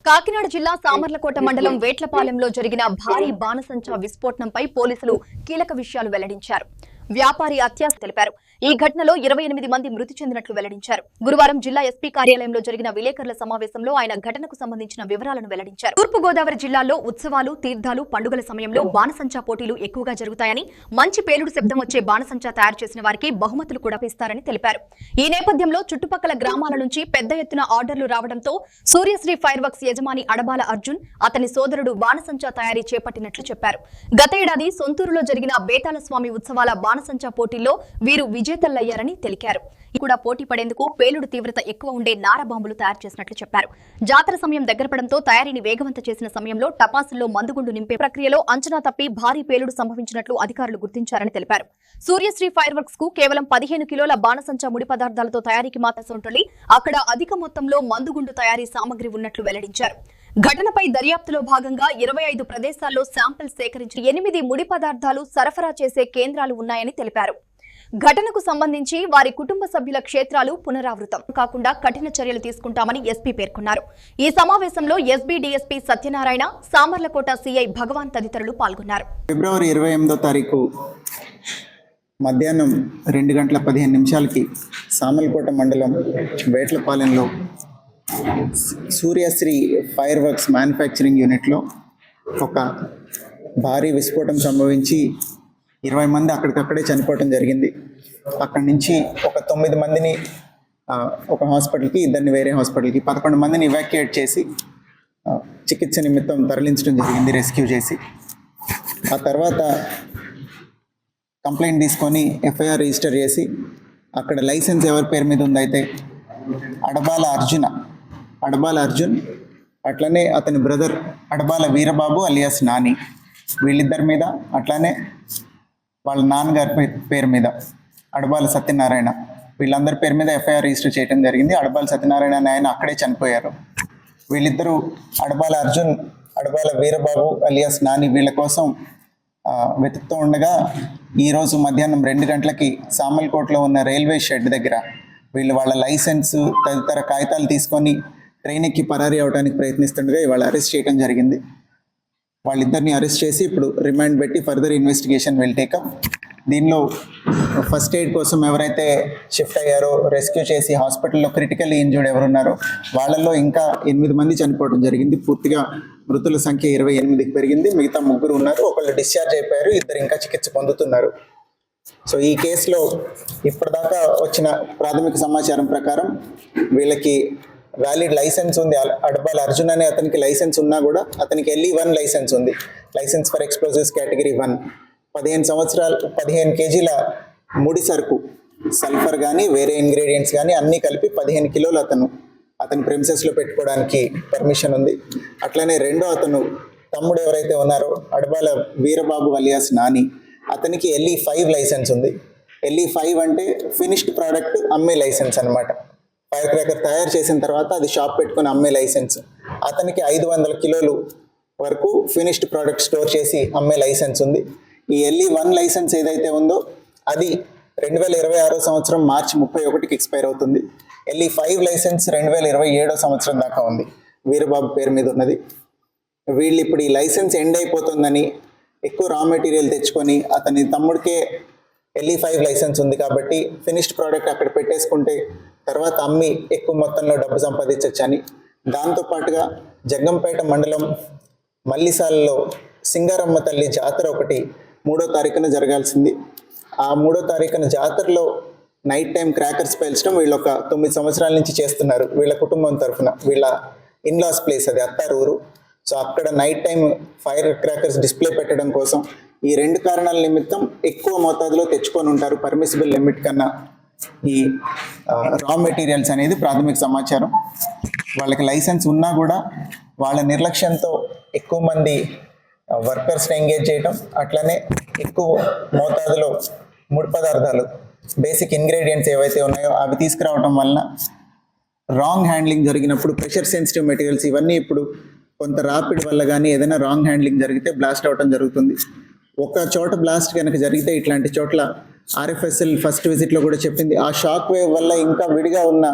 కాకినాడ జిల్లా సామర్లకోట మండలం వేట్లపాలెంలో జరిగిన భారీ బాణసంచా విస్ఫోటనంపై పోలీసులు కీలక విషయాలు వెల్లడించారు. వ్యాపారి అత్యాశ తెలిపారు. ఈ ఘటనలో 28 మంది మృతి చెందినట్లు వెల్లడించారు. గురువారం జిల్లా ఎస్పీ కార్యాలయంలో జరిగిన విలేకరుల సమావేశంలో ఆయన ఘటనకు సంబంధించిన వివరాలను వెల్లడించారు. తూర్పుగోదావరి జిల్లాలో ఉత్సవాలు, తీర్థాలు, పండుగల సమయంలో బాణసంచా పోటీలు ఎక్కువగా జరుగుతాయని, మంచి పేలుడు శబ్దం వచ్చే బాణసంచా తయారు చేసిన వారికి బహుమతులు కూడా ఇస్తారని తెలిపారు. ఈ నేపథ్యంలో చుట్టుపక్కల గ్రామాల నుంచి పెద్ద ఎత్తున ఆర్డర్లు రావడంతో సూర్యశ్రీ ఫైర్ వర్క్స్ యజమాని అడబాల అర్జున్, అతని సోదరుడు బాణసంచా తయారీ చేపట్టినట్లు చెప్పారు. గత ఏడాది సొంతూరులో జరిగిన బేతాళ స్వామి ఉత్సవాల బాణసంచా పోటీల్లో వీరు విజేతలయ్యారని తెలిపారు. కూడా పోటీ పడేందుకు పేలుడు తీవ్రత ఎక్కువ ఉండే నార బాంబులు తయారు చేసినట్లు చెప్పారు. జాతర సమయం దగ్గరపడంతో తయారీని వేగవంతం చేసిన సమయంలో టపాసుల్లో మందుగుండు నింపే ప్రక్రియలో అంచనా తప్పి భారీ పేలుడు సంభవించినట్లు అధికారులు గుర్తించారని తెలిపారు. సూర్యశ్రీ ఫైర్ వర్క్స్ కు కేవలం 15 కిలోల బాణసంచా ముడి పదార్థాలతో తయారీకి మాత్రం ఉంటుంది. అక్కడ అధిక మొత్తంలో మందుగుండు తయారీ సామగ్రి ఉన్నట్లు వెల్లడించారు. ఘటనపై దర్యాప్తులో భాగంగా 25 ప్రదేశాల్లో శాంపిల్ సేకరించి 8 ముడి పదార్థాలు సరఫరా చేసే కేంద్రాలు ఉన్నాయని తెలిపారు. ఘటనకు సంబంధించి వారి కుటుంబ సభ్యుల క్షేత్రాలు పునరావృతం కాకుండా కఠిన చర్యలు తీసుకుంటామని ఎస్పీ పేర్కొన్నారు. ఈ సమావేశంలో SB DSP Satyanarayana, Samarlakota CI Bhagavan తదితరులు పాల్గొన్నారు. ఫిబ్రవరి 28వ తారీఖు మధ్యాహ్నం 2:15 సామర్లకోట మండలం వేట్లపాలెంలో సూర్యశ్రీ ఫైర్ వర్క్స్ మ్యానుఫ్యాక్చరింగ్ యూనిట్లో ఒక భారీ విస్ఫోటం సంభవించి 20 మంది అక్కడికక్కడే చనిపోవటం జరిగింది. అక్కడి నుంచి ఒక 9 మందిని ఒక హాస్పిటల్కి, 2 వేరే హాస్పిటల్కి, 11 మందిని ఇవాక్యుయేట్ చేసి చికిత్స నిమిత్తం తరలించడం జరిగింది, రెస్క్యూ చేసి. ఆ తర్వాత కంప్లైంట్ తీసుకొని ఎఫ్ఐఆర్ రిజిస్టర్ చేసి అక్కడ లైసెన్స్ ఎవరి పేరు మీద ఉందైతే అడబాల అర్జున్, అట్లనే అతని బ్రదర్ అడబాల వీరబాబు అలియాస్ నాని, వీళ్ళిద్దరి మీద, అట్లానే వాళ్ళ నాన్నగారి పేరు మీద అడబాల సత్యనారాయణ, వీళ్ళందరి పేరు మీద ఎఫ్ఐఆర్ రిజిస్టర్ చేయడం జరిగింది. అడబాల సత్యనారాయణ అనే ఆయన అక్కడే చనిపోయారు. వీళ్ళిద్దరూ అడబాల అర్జున్, అడబాల వీరబాబు అలియాస్ నాని వీళ్ళ కోసం వెతుకుతూ ఉండగా ఈరోజు మధ్యాహ్నం 2 గంటలకి సామర్లకోటలో ఉన్న రైల్వే షెడ్ దగ్గర వీళ్ళు వాళ్ళ లైసెన్స్ తదితర కాగితాలు తీసుకొని ట్రైన్ ఎక్కి పరారీ అవడానికి ప్రయత్నిస్తుండగా ఇవాళ అరెస్ట్ చేయడం జరిగింది. వాళ్ళిద్దరిని అరెస్ట్ చేసి ఇప్పుడు రిమాండ్ పెట్టి ఫర్దర్ ఇన్వెస్టిగేషన్ విల్ టేకప్. దీనిలో ఫస్ట్ ఎయిడ్ కోసం ఎవరైతే షిఫ్ట్ అయ్యారో, రెస్క్యూ చేసి హాస్పిటల్లో క్రిటికల్లీ ఇంజూర్డ్ ఎవరున్నారో వాళ్ళల్లో ఇంకా 8 మంది చనిపోవడం జరిగింది. పూర్తిగా మృతుల సంఖ్య 28కి పెరిగింది. మిగతా 3 ఉన్నారు. ఒకళ్ళు డిశ్చార్జ్ అయిపోయారు, 2 ఇంకా చికిత్స పొందుతున్నారు. సో ఈ కేసులో ఇప్పటిదాకా వచ్చిన ప్రాథమిక సమాచారం ప్రకారం వీళ్ళకి వ్యాలిడ్ లైసెన్స్ ఉంది. అడబాల అర్జున్ అనే అతనికి లైసెన్స్ ఉన్నా కూడా అతనికి LE1 లైసెన్స్ ఉంది, లైసెన్స్ ఫర్ ఎక్స్ప్లోజివ్స్ కేటగిరీ 1. 15 కేజీల ముడి సరుకు, సల్ఫర్ కానీ వేరే ఇంగ్రీడియంట్స్ కానీ అన్నీ కలిపి 15 కిలోలు అతని ప్రెమిసెస్లో పెట్టుకోవడానికి పర్మిషన్ ఉంది. అట్లనే రెండో తమ్ముడు ఎవరైతే ఉన్నారో అడబాల వీరబాబు అలియాస్ నాని, అతనికి LE5 లైసెన్స్ ఉంది. LE5 అంటే ఫినిష్డ్ ప్రోడక్ట్ అమ్మే లైసెన్స్ అనమాట. ఫైర్ క్రాకర్ తయారు చేసిన తర్వాత అది షాప్ పెట్టుకుని అమ్మే లైసెన్స్. అతనికి 500 కిలోలు వరకు ఫినిష్డ్ ప్రోడక్ట్ స్టోర్ చేసి అమ్మే లైసెన్స్ ఉంది. ఈ LE1 లైసెన్స్ ఏదైతే ఉందో అది 2026 సంవత్సరం మార్చి 31కి ఎక్స్పైర్ అవుతుంది. LE5 లైసెన్స్ 2027 సంవత్సరం దాకా ఉంది, వీరబాబు పేరు మీద ఉన్నది. వీళ్ళు ఇప్పుడు ఈ లైసెన్స్ ఎండ్ అయిపోతుందని ఎక్కువ రా మెటీరియల్ తెచ్చుకొని, అతని తమ్ముడికే LE5 లైసెన్స్ ఉంది కాబట్టి ఫినిష్డ్ ప్రోడక్ట్ అక్కడ పెట్టేసుకుంటే తర్వాత అమ్మి ఎక్కువ మొత్తంలో డబ్బు సంపాదించవచ్చని, దాంతోపాటుగా జగ్గంపేట మండలం మల్లిసాలలో సింగారమ్మ తల్లి జాతర ఒకటి 3వ తారీఖున జరగాల్సింది. ఆ 3వ తారీఖున జాతరలో నైట్ టైం క్రాకర్స్ పేల్చడం వీళ్ళు ఒక 9 సంవత్సరాల నుంచి చేస్తున్నారు. వీళ్ళ కుటుంబం తరఫున, వీళ్ళ ఇన్లాస్ ప్లేస్ అది అత్తారూరు. సో అక్కడ night time fire crackers display పెట్టడం కోసం ఈ 2 కారణాల నిమిత్తం ఎక్కువ మోతాదులో తెచ్చుకొని ఉంటారు, పర్మిసిబుల్ లిమిట్ కన్నా ఈ రా మెటీరియల్స్ అనేది ప్రాథమిక సమాచారం. వాళ్ళకి లైసెన్స్ ఉన్నా కూడా వాళ్ళ నిర్లక్ష్యంతో ఎక్కువ మంది వర్కర్స్ని ఎంగేజ్ చేయటం, అట్లనే ఎక్కువ మోతాదులో ముడి పదార్థాలు, బేసిక్ ఇంగ్రీడియంట్స్ ఏవైతే ఉన్నాయో అవి తీసుకురావటం వలన రాంగ్ హ్యాండ్లింగ్ జరిగినప్పుడు ప్రెషర్ సెన్సిటివ్ మెటీరియల్స్ ఇవన్నీ ఇప్పుడు కొంత రాపిడ్ వల్ల కానీ ఏదైనా రాంగ్ హ్యాండ్లింగ్ జరిగితే బ్లాస్ట్ అవటం జరుగుతుంది. ఒక చోట బ్లాస్ట్ కనుక జరిగితే ఇట్లాంటి చోట్ల RFSL ఫస్ట్ విజిట్లో కూడా చెప్పింది, ఆ షాక్ వేవ్ వల్ల ఇంకా విడిగా ఉన్న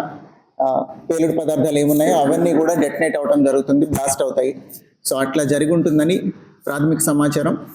పేలుడు పదార్థాలు ఏమున్నాయో అవన్నీ కూడా డెటనేట్ అవడం జరుగుతుంది, బ్లాస్ట్ అవుతాయి. సో అట్లా జరిగి ఉంటుందని ప్రాథమిక సమాచారం.